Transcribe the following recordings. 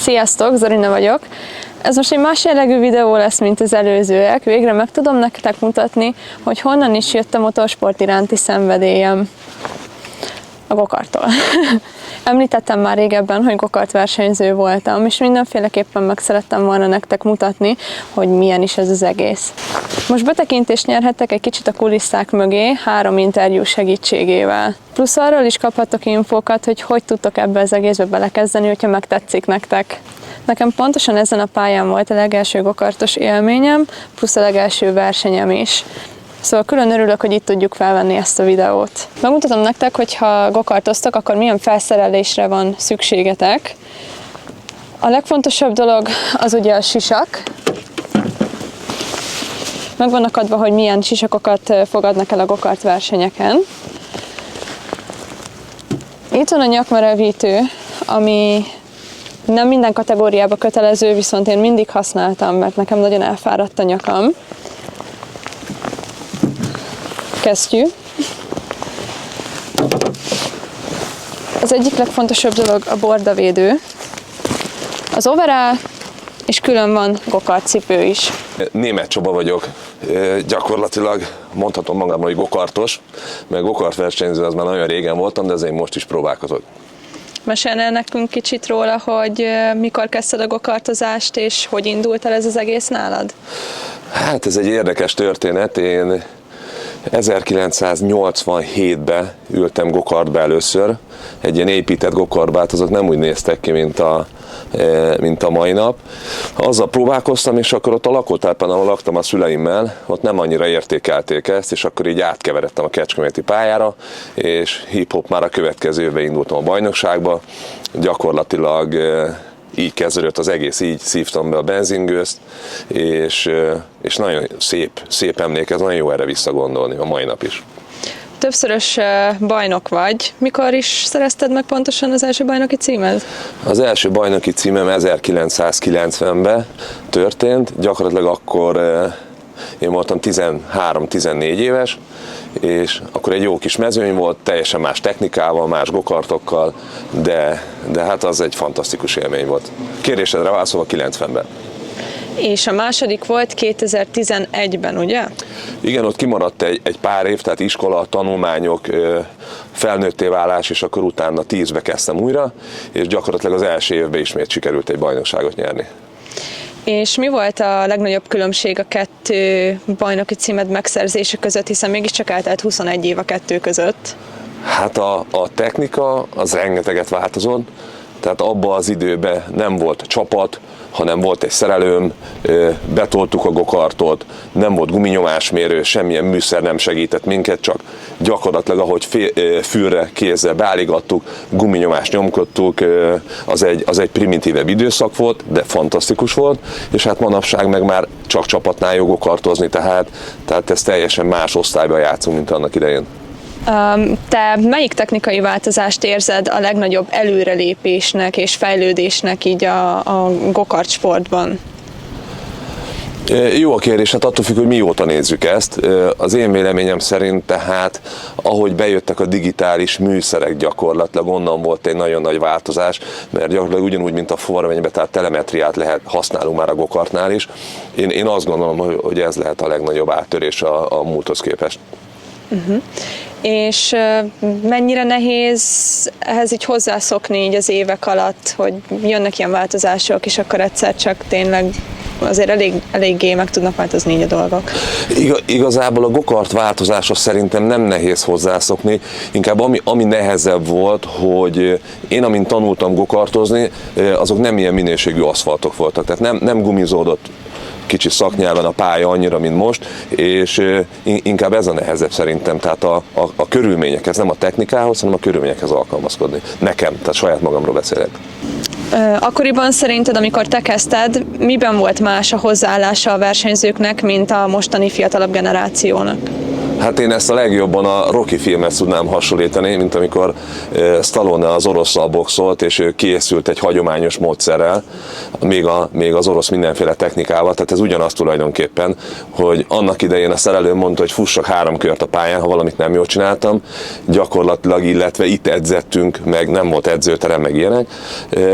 Sziasztok, Zorina vagyok. Ez most egy más jellegű videó lesz, mint az előzőek. Végre meg tudom nektek mutatni, hogy honnan is jött a motorsport iránti szenvedélyem. A gokarttól. Említettem már régebben, hogy gokart versenyző voltam, és mindenféleképpen meg szerettem volna nektek mutatni, hogy milyen is ez az egész. Most betekintést nyerhettek egy kicsit a kulisszák mögé 3 interjú segítségével. Plusz arról is kaphatok infókat, hogy tudtok ebbe az egészbe belekezdeni, hogyha megtetszik nektek. Nekem pontosan ezen a pályán volt a legelső gokartos élményem, plusz a legelső versenyem is. Szóval külön örülök, hogy itt tudjuk felvenni ezt a videót. Megmutatom nektek, hogy ha gokartoztok, akkor milyen felszerelésre van szükségetek. A legfontosabb dolog az ugye a sisak. Meg vannak adva, hogy milyen sisakokat fogadnak el a gokart versenyeken. Itt van a nyakmerevítő, ami nem minden kategóriába kötelező, viszont én mindig használtam, mert nekem nagyon elfáradt a nyakam. Kesztyű. Az egyik legfontosabb dolog a bordavédő, az overall, és külön van gokartcipő is. Németh Csaba vagyok, gyakorlatilag mondhatom magamról, hogy gokartos, mert gokartversenyző az már nagyon régen voltam, de ezért most is próbálkozok. Mesélnél nekünk kicsit róla, hogy mikor kezdted a gokartozást, és hogy indult el ez az egész nálad? Hát ez egy érdekes történet. Én 1987-ben ültem gokartba először, egy ilyen épített gokartba, azok nem úgy néztek ki, mint a mai nap. Azzal próbálkoztam, és akkor ott a lakótelepen, ahol laktam a szüleimmel, ott nem annyira értékelték ezt, és akkor így átkeveredtem a kecskeméti pályára, és hip-hop már a következő évben indultam a bajnokságba. Gyakorlatilag így kezdődött az egész, így szívtam be a benzingőzt, és nagyon szép emlék, ez nagyon jó erre visszagondolni a mai nap is. Többszörös bajnok vagy. Mikor is szerezted meg pontosan az első bajnoki címed? Az első bajnoki címem 1990-ben történt, gyakorlatilag akkor én voltam 13-14 éves, és akkor egy jó kis mezőny volt, teljesen más technikával, más gokartokkal, de hát az egy fantasztikus élmény volt. Kérdésedre válaszolva 90-ben. És a második volt 2011-ben, ugye? Igen, ott kimaradt egy pár év, tehát iskola, tanulmányok, felnőtté válás, és akkor utána 10-be kezdtem újra, és gyakorlatilag az első évben ismét sikerült egy bajnokságot nyerni. És mi volt a legnagyobb különbség a 2 bajnoki címed megszerzése között, hiszen mégiscsak eltelt 21 év a 2 között? Hát a technika az rengeteget változott, tehát abban az időben nem volt csapat, hanem volt egy szerelőm, betoltuk a gokartot, nem volt guminyomásmérő, semmilyen műszer nem segített minket, csak gyakorlatilag ahogy fülre, kézzel beállígattuk, guminyomást nyomkodtuk, az egy primitívebb időszak volt, de fantasztikus volt, és hát manapság meg már csak csapatnál jó gokartozni, tehát ez teljesen más osztályban játszunk, mint annak idején. Te melyik technikai változást érzed a legnagyobb előrelépésnek és fejlődésnek így a gokart sportban? Jó a kérdés, hát attól függ, hogy mióta nézzük ezt. Az én véleményem szerint tehát, ahogy bejöttek a digitális műszerek gyakorlatilag, onnan volt egy nagyon nagy változás, mert gyakorlatilag ugyanúgy, mint a Forma 1-ben, tehát telemetriát használunk már a gokartnál is. Én azt gondolom, hogy ez lehet a legnagyobb áttörés a múlthoz képest. És mennyire nehéz ehhez így hozzászokni így az évek alatt, hogy jönnek ilyen változások, és akkor egyszer csak tényleg azért eléggé meg tudnak változni így a dolgok? Igazából a gokart változása szerintem nem nehéz hozzászokni, inkább ami nehezebb volt, hogy én amint tanultam gokartozni, azok nem ilyen minőségű aszfaltok voltak, tehát nem gumizódott kicsi szaknyelven a pálya annyira, mint most, és inkább ez a nehezebb szerintem, tehát a körülményekhez, nem a technikához, hanem a körülményekhez alkalmazkodni. Nekem, tehát saját magamról beszélek. Akkoriban szerinted, amikor te kezdted, miben volt más a hozzáállása a versenyzőknek, mint a mostani fiatalabb generációnak? Hát én ezt a legjobban a Rocky filmhez tudnám hasonlítani, mint amikor Stallone az orosszal boxolt, és ő készült egy hagyományos módszerrel, még az orosz mindenféle technikával, tehát ez ugyanaz tulajdonképpen, hogy annak idején a szerelő mondta, hogy fussak 3 kört a pályán, ha valamit nem jól csináltam, gyakorlatilag, illetve itt edzettünk, meg nem volt edzőterem, meg ilyenek.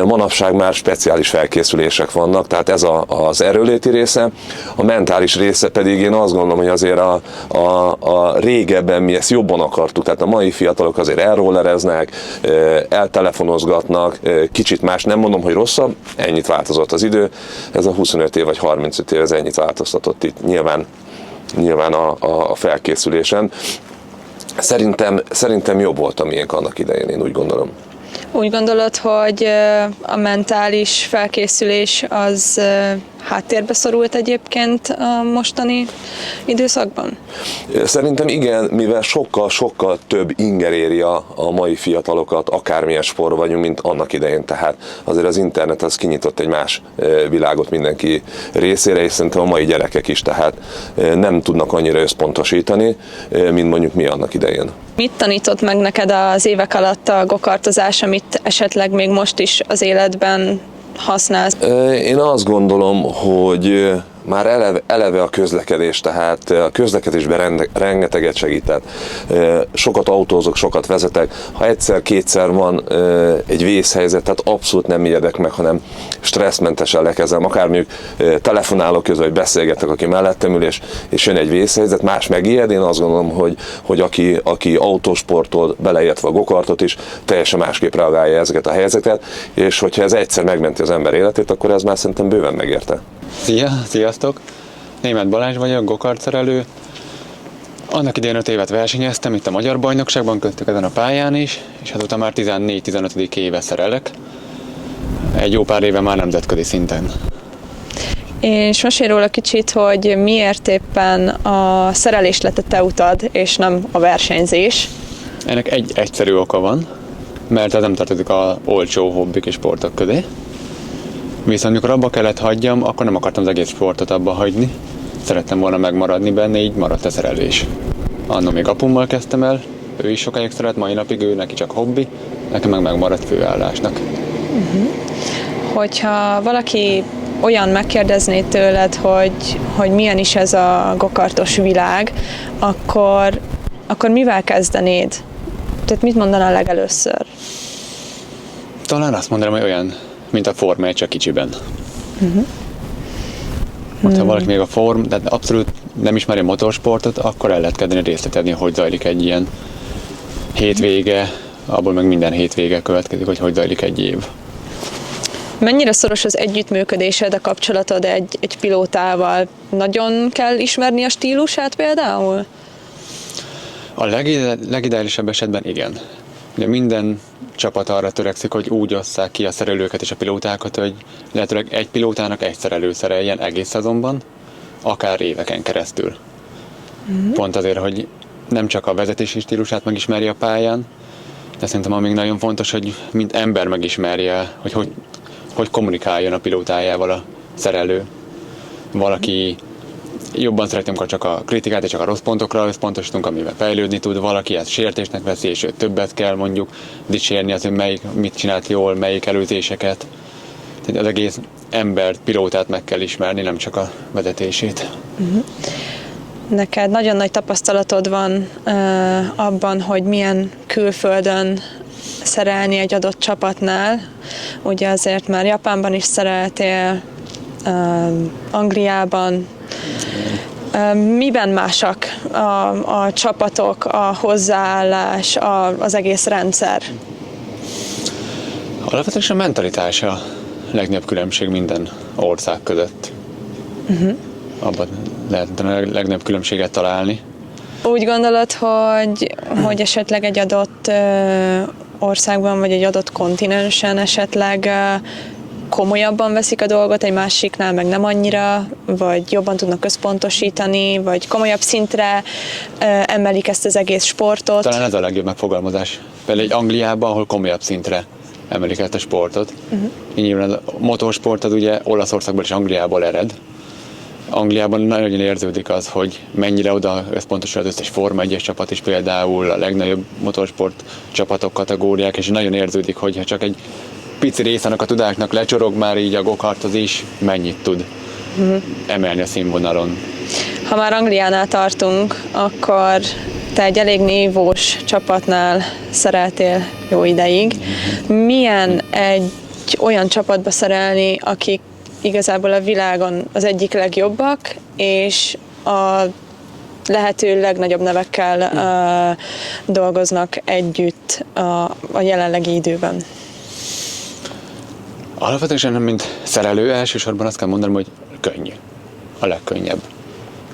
Manapság már speciális felkészülések vannak, tehát ez az erőléti része, a mentális része pedig én azt gondolom, hogy azért a régebben mi ezt jobban akartuk, tehát a mai fiatalok azért elrollereznek, eltelefonozgatnak, kicsit más, nem mondom, hogy rosszabb, ennyit változott az idő, ez a 25 év vagy 35 év, ez ennyit változtatott itt nyilván a felkészülésen. Szerintem jobb volt a miénk annak idején, én úgy gondolom. Úgy gondolod, hogy a mentális felkészülés az háttérbe szorult egyébként a mostani időszakban? Szerintem igen, mivel sokkal több inger éri a mai fiatalokat, akármilyen sport vagyunk, mint annak idején. Tehát azért az internet az kinyitott egy más világot mindenki részére, és szerintem a mai gyerekek is, tehát nem tudnak annyira összpontosítani, mint mondjuk mi annak idején. Mit tanított meg neked az évek alatt a gokartozás, amit esetleg még most is az életben használsz? Én azt gondolom, hogy már eleve a közlekedés, tehát a közlekedésben rengeteget segített. Sokat autózok, sokat vezetek. Ha egyszer-kétszer van egy vészhelyzet, tehát abszolút nem ijedek meg, hanem stresszmentesen lekezdem. Akár mondjuk telefonálok közben, hogy beszélgetek, aki mellettem ül, és jön egy vészhelyzet, más megijed. Én azt gondolom, hogy aki autósportol, beleértve a gokartot is, teljesen másképp reagálja ezeket a helyzeteket, és hogyha ez egyszer megmenti az ember életét, akkor ez már szerintem bőven megérte. Sziasztok! Németh Balázs vagyok, gokartszerelő. Annak idején 5 évet versenyeztem itt a magyar bajnokságban, köztük ezen a pályán is, és azóta már 14-15. éve szerelek. Egy jó pár éve már nemzetközi szinten. És mesélj róla kicsit, hogy miért éppen a szerelés lett a te utad, és nem a versenyzés. Ennek egy egyszerű oka van, mert ez nem tartozik az olcsó hobbik és sportok közé. Viszont amikor abba kellett hagyjam, akkor nem akartam az egész sportot abba hagyni. Szerettem volna megmaradni benne, így maradt a szerelés. Anno még apummal kezdtem el, ő is sokáig szeret, mai napig ő neki csak hobbi, nekem meg megmaradt főállásnak. Hogyha valaki olyan megkérdezné tőled, hogy milyen is ez a gokartos világ, akkor mivel kezdenéd? Tehát mit mondanál legelőször? Talán azt mondanám, hogy olyan, mint a Forma 1, csak kicsiben. Ha valaki még a de abszolút nem ismeri a motorsportot, akkor el lehet kezdeni részletezni, hogy zajlik egy ilyen hétvége, abból meg minden hétvége következik, hogy zajlik egy év. Mennyire szoros az együttműködésed, a kapcsolatod egy pilótával? Nagyon kell ismerni a stílusát például? A legideálisabb esetben igen. Ugye minden csapat arra törekszik, hogy úgy osszák ki a szerelőket és a pilótákat, hogy lehetőleg egy pilótának egy szerelő szereljen egész szezonban, akár éveken keresztül. Pont azért, hogy nem csak a vezetési stílusát megismerje a pályán, de szerintem amíg nagyon fontos, hogy mint ember megismerje, hogy kommunikáljon a pilótájával a szerelő. Valaki jobban szereti, amikor csak a kritikát és csak a rossz pontokra összpontosítunk, amivel fejlődni tud, valaki ezt sértésnek veszi, és többet kell mondjuk dicsérni az, hogy mit csinált jól, melyik előzéseket. Tehát az egész embert, pilótát meg kell ismerni, nem csak a vezetését. Neked nagyon nagy tapasztalatod van abban, hogy milyen külföldön szerelni egy adott csapatnál. Ugye azért már Japánban is szereltél, Angliában. Miben másak a csapatok, a hozzáállás, az egész rendszer? Alapvetően a mentalitás a legnagyobb különbség minden ország között. Abban lehet a legnagyobb különbséget találni. Úgy gondolod, hogy esetleg egy adott országban, vagy egy adott kontinensen esetleg komolyabban veszik a dolgot, egy másiknál meg nem annyira, vagy jobban tudnak összpontosítani, vagy komolyabb szintre emelik ezt az egész sportot? Talán ez a legjobb megfogalmazás. Például egy Angliában, ahol komolyabb szintre emelik ezt a sportot. Nyilván a motorsport az ugye Olaszországból és Angliából ered, Angliában nagyon érződik az, hogy mennyire oda összpontosul az összes Forma 1-es csapat is, például a legnagyobb motorsport csapatok, kategóriák, és nagyon érződik, hogy ha csak egy pici része a tudásnak lecsorog, már így a go-karthoz is mennyit tud emelni a színvonalon. Ha már Angliánál tartunk, akkor te egy elég nívós csapatnál szereltél jó ideig. Milyen egy olyan csapatba szerelni, akik igazából a világon az egyik legjobbak, és a lehető legnagyobb nevekkel dolgoznak együtt a jelenlegi időben? Alapvetően, mint szerelő, elsősorban azt kell mondanom, hogy könnyű. A legkönnyebb.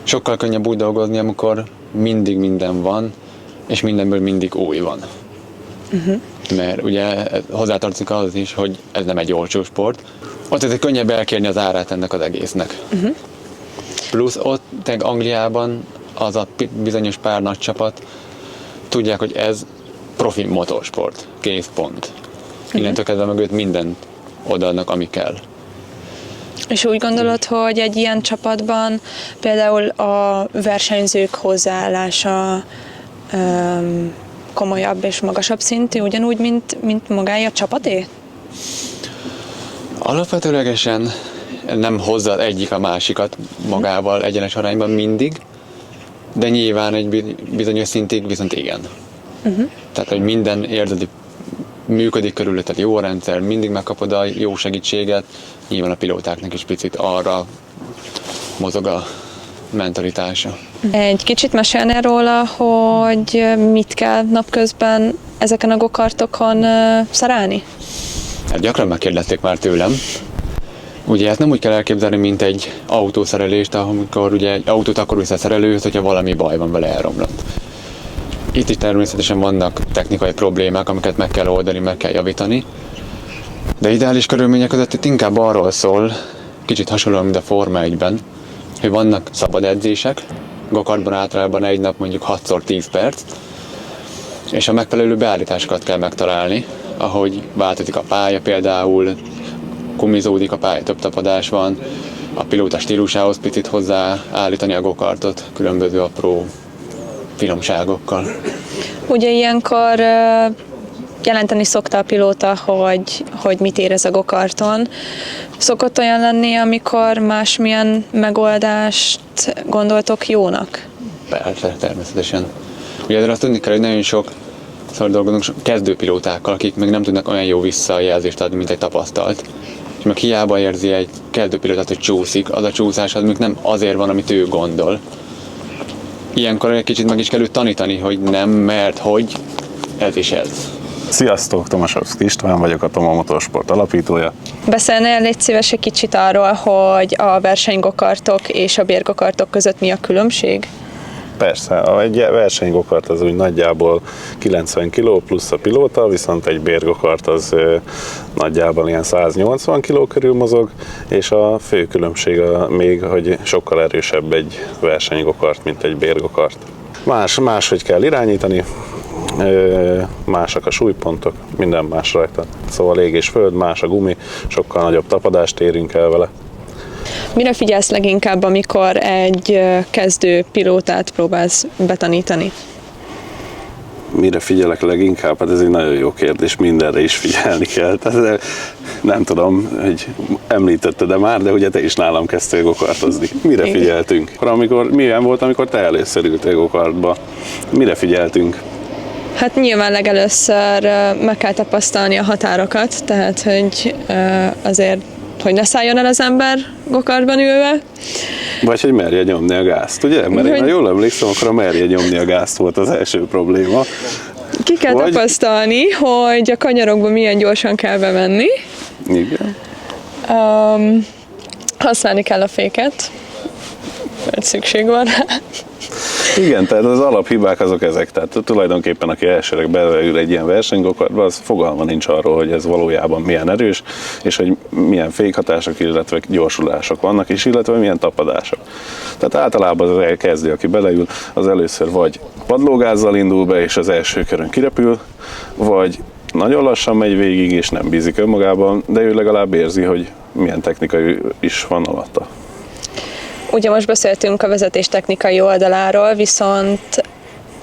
Sokkal könnyebb úgy dolgozni, amikor mindig minden van, és mindenből mindig új van. Mert ugye hozzátartozik az is, hogy ez nem egy olcsó sport. Ott ezért könnyebb elkérni az árát ennek az egésznek. Plusz ott Angliában az a bizonyos pár nagy csapat tudják, hogy ez profi motorsport. Kész pont. Innentől kezdve mögött mindent odaadnak, ami kell. És úgy gondolod, hogy egy ilyen csapatban például a versenyzők hozzáállása komolyabb és magasabb szintű, ugyanúgy, mint magája a csapaté? Alapvetőlegesen nem hozza egyik a másikat magával egyenes arányban mindig, de nyilván egy bizonyos szintig viszont igen. Tehát, hogy minden érzedi működik körülötted, jó a rendszer, mindig megkapod a jó segítséget, nyilván a pilótáknak is picit arra mozog a mentalitása. Egy kicsit mesélnél róla, hogy mit kell napközben ezeken a gokartokon szerelni? Hát gyakran megkérdezték már tőlem. Ugye ezt nem úgy kell elképzelni, mint egy autószerelést, amikor ugye egy autót akkor visz a szerelőhöz, hogyha valami baj van vele, elromlott. Itt is természetesen vannak technikai problémák, amiket meg kell oldani, meg kell javítani. De ideális körülmények között itt inkább arról szól, kicsit hasonlóan, mint a Forma 1-ben, hogy vannak szabad edzések, gokartban általában egy nap mondjuk 6x10 perc, és a megfelelő beállításokat kell megtalálni, ahogy változik a pálya például, gumizódik a pálya, több tapadás van, a pilóta stílusához picit hozzáállítani a gokartot, különböző apró finomságokkal. Ugye ilyenkor jelenteni szokta a pilóta, hogy mit érez a gokarton. Szokott olyan lenni, amikor másmilyen megoldást gondoltok jónak? Persze, természetesen. Ugye ezzel azt tudni kell, hogy nagyon sok dolgozunk kezdőpilótákkal, akik még nem tudnak olyan jó visszajelzést adni, mint egy tapasztalt. És meg hiába érzi egy kezdőpilótát, hogy csúszik, az a csúszás az még nem azért van, amit ő gondol. Ilyenkor egy kicsit meg is kell őt tanítani, hogy nem, mert hogy ez is ez. Sziasztok, Tomaszewski István vagyok, a Toma Motorsport alapítója. Beszélnél légy szíves egy kicsit arról, hogy a versenygokartok és a bérgokartok között mi a különbség? Persze, egy versenygokart az úgy nagyjából 90 kg plusz a pilóta, viszont egy bérgokart az nagyjából ilyen 180 kg körül mozog, és a fő különbség még, hogy sokkal erősebb egy versenygokart, mint egy bérgokart. Máshogy kell irányítani, másak a súlypontok, minden más rajta. Szóval ég és föld, más a gumi, sokkal nagyobb tapadást érünk el vele. Mire figyelsz leginkább, amikor egy kezdő pilótát próbálsz betanítani? Mire figyelek leginkább? Hát ez egy nagyon jó kérdés, mindenre is figyelni kell. Tehát, nem tudom, hogy említetted de már, de ugye te is nálam kezdtél gokartozni. Mire figyeltünk? Milyen volt, amikor te először ültél gokartba? Mire figyeltünk? Hát nyilván legelőször meg kell tapasztalni a határokat, tehát hogy azért, hogy ne szálljon el az ember gokartban ülve. Vagy hogy merje nyomni a gázt, ugye? Mert én, ha jól emlékszem, akkor a merje nyomni a gázt volt az első probléma. Ki kell tapasztalni, hogy a kanyarokban milyen gyorsan kell bemenni. Igen. Használni kell a féket, mert szükség van rá. Igen, tehát az alaphibák azok ezek. Tehát tulajdonképpen aki elsőleg beleül egy ilyen versenygokartba, az fogalma nincs arról, hogy ez valójában milyen erős, és hogy milyen fékhatások, illetve gyorsulások vannak, és illetve milyen tapadások. Tehát általában az elkezdő, aki beleül, az először vagy padlógázzal indul be, és az első körön kirepül, vagy nagyon lassan megy végig, és nem bízik önmagában, de ő legalább érzi, hogy milyen technika is van alatta. Ugye most beszéltünk a vezetéstechnikai oldaláról, viszont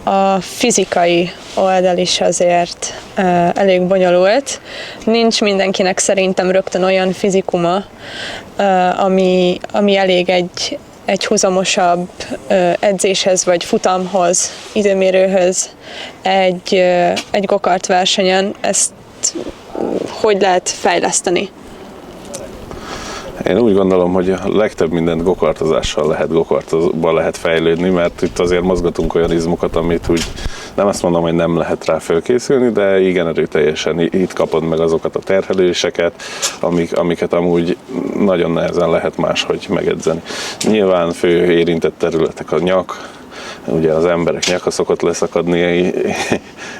a fizikai oldal is azért elég bonyolult. Nincs mindenkinek szerintem rögtön olyan fizikuma, ami elég egy huzamosabb edzéshez vagy futamhoz, időmérőhöz egy gokart versenyen. Ezt hogy lehet fejleszteni? Én úgy gondolom, hogy a legtöbb mindent gokartozással gokartba lehet fejlődni, mert itt azért mozgatunk olyan izmokat, amit úgy nem azt mondom, hogy nem lehet rá fölkészülni, de igen erőteljesen itt kapod meg azokat a terheléseket, amiket amúgy nagyon nehezen lehet máshogy megedzeni. Nyilván fő érintett területek a nyak, ugye az emberek nyaka szokott leszakadni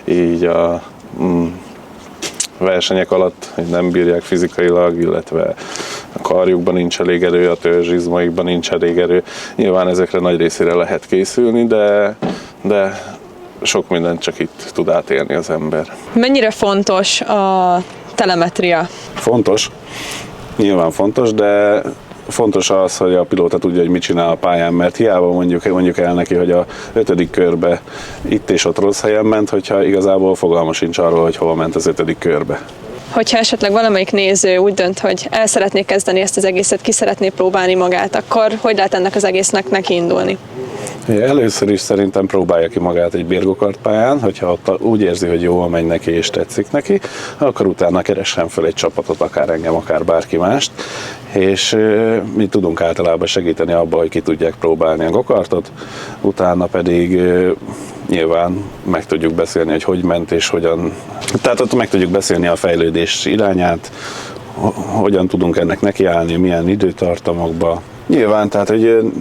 így a versenyek alatt, hogy nem bírják fizikailag, illetve a karjukban nincs elég erő, a törzsizmaikban nincs elég erő. Nyilván ezekre nagy részére lehet készülni, de sok mindent csak itt tud átélni az ember. Mennyire fontos a telemetria? Fontos, nyilván fontos, de fontos az, hogy a pilóta tudja, hogy mit csinál a pályán, mert hiába mondjuk el neki, hogy a 5. körbe itt és ott rossz helyen ment, hogyha igazából fogalma sincs arról, hogy hova ment az 5. körbe. Hogyha esetleg valamelyik néző úgy dönt, hogy el szeretné kezdeni ezt az egészet, ki szeretné próbálni magát, akkor hogy lehet ennek az egésznek nekiindulni? Először is szerintem próbálja ki magát egy bérgokart pályán, hogyha ott úgy érzi, hogy jól megy neki és tetszik neki, akkor utána keressen fel egy csapatot, akár engem, akár bárki mást, és mi tudunk általában segíteni abban, hogy ki tudják próbálni a gokartot, utána pedig nyilván meg tudjuk beszélni, hogy ment és hogyan. Tehát ott meg tudjuk beszélni a fejlődés irányát, hogyan tudunk ennek nekiállni, milyen időtartamokba. Nyilván, tehát hogy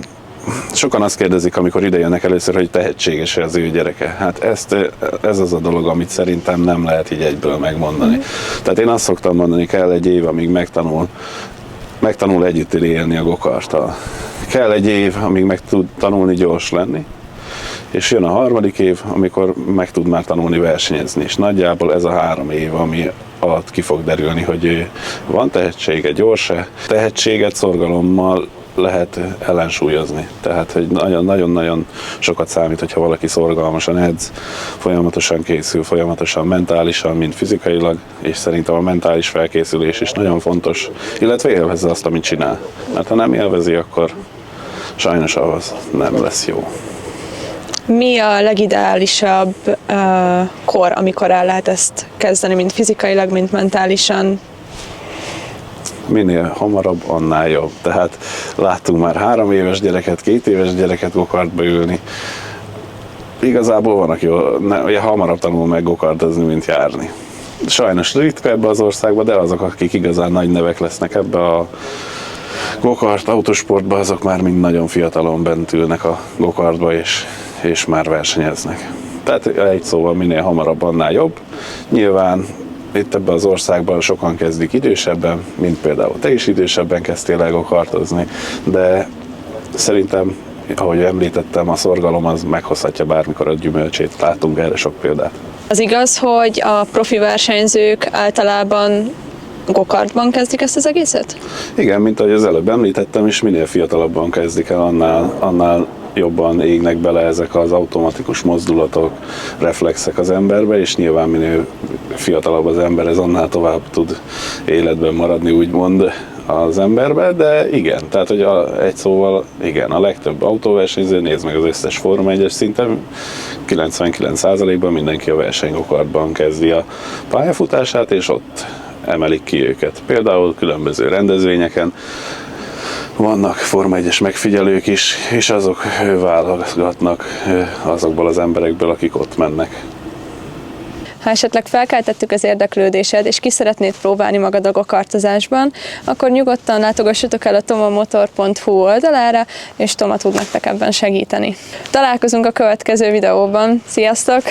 sokan azt kérdezik, amikor ide jönnek először, hogy tehetséges-e az ő gyereke. Hát ez az a dolog, amit szerintem nem lehet így egyből megmondani. Tehát én azt szoktam mondani, kell egy év, amíg megtanul együtt élni a gokarttal. Kell egy év, amíg meg tud tanulni gyors lenni, és jön a 3. év, amikor meg tud már tanulni versenyezni, és nagyjából ez a 3 év, ami alatt ki fog derülni, hogy van tehetsége, gyors-e. Tehetséget szorgalommal lehet ellensúlyozni. Tehát, hogy nagyon-nagyon sokat számít, hogyha valaki szorgalmasan edz, folyamatosan készül, folyamatosan mentálisan, mint fizikailag, és szerintem a mentális felkészülés is nagyon fontos, illetve élvezze azt, amit csinál. Mert ha nem élvezi, akkor sajnos az nem lesz jó. Mi a legideálisabb kor, amikor el lehet ezt kezdeni, mint fizikailag, mint mentálisan? Minél hamarabb, annál jobb. Tehát láttunk már 3 éves gyereket, 2 éves gyereket gokartba ülni. Igazából van, aki hamarabb tanul meg gokartozni, mint járni. Sajnos ritka ebbe az országba, de azok, akik igazán nagy nevek lesznek ebbe a gokart, autosportba, azok már mind nagyon fiatalon bent ülnek a gokartba, és már versenyeznek. Tehát egy szóval minél hamarabb, annál jobb. Nyilván itt ebben az országban sokan kezdik idősebben, mint például te is idősebben kezdtél el gokartozni, de szerintem, ahogy említettem, a szorgalom az meghozhatja bármikor a gyümölcsét. Látunk erre sok példát. Az igaz, hogy a profi versenyzők általában gokartban kezdik ezt az egészet? Igen, mint ahogy az előbb említettem is, minél fiatalabban kezdik el, annál jobban égnek bele ezek az automatikus mozdulatok, reflexek az emberbe, és nyilván minél fiatalabb az ember, ez annál tovább tud életben maradni, úgymond az emberbe, de igen, tehát hogy egy szóval igen, a legtöbb autóversenyző, nézd meg az összes Forma 1-es szinten, 99%-ban mindenki a versenygokartban kezdi a pályafutását, és ott emelik ki őket. Például különböző rendezvényeken vannak Forma 1-es megfigyelők is, és azok válogatnak azokból az emberekből, akik ott mennek. Ha esetleg felkeltettük az érdeklődésed, és ki szeretnéd próbálni magad a gokartozásban, akkor nyugodtan látogassatok el a tomamotor.hu oldalára, és Toma tud nektek ebben segíteni. Találkozunk a következő videóban. Sziasztok!